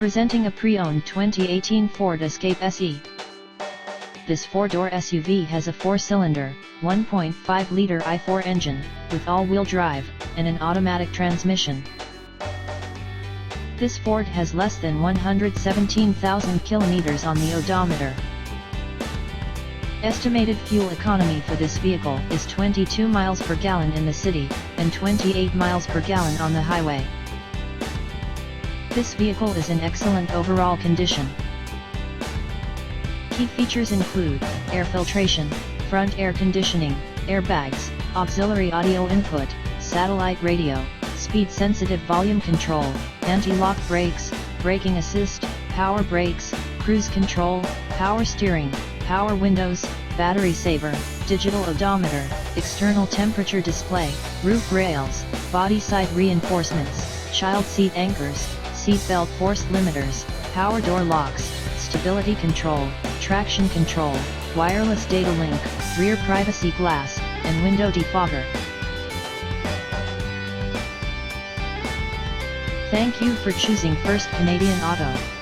Presenting a pre-owned 2018 Ford Escape SE. This four-door SUV has a four-cylinder, 1.5-liter i4 engine, with all-wheel drive, and an automatic transmission. This Ford has less than 117,000 kilometers on the odometer. Estimated fuel economy for this vehicle is 22 miles per gallon in the city, and 28 miles per gallon on the highway. This vehicle is in excellent overall condition. Key features include air filtration, front air conditioning, airbags, auxiliary audio input, satellite radio, speed-sensitive volume control, anti-lock brakes, braking assist, power brakes, cruise control, power steering, power windows, battery saver, digital odometer, external temperature display, roof rails, body side reinforcements, child seat anchors, seat belt force limiters, power door locks, stability control, traction control, wireless data link, rear privacy glass, and window defogger. Thank you for choosing First Canadian Auto.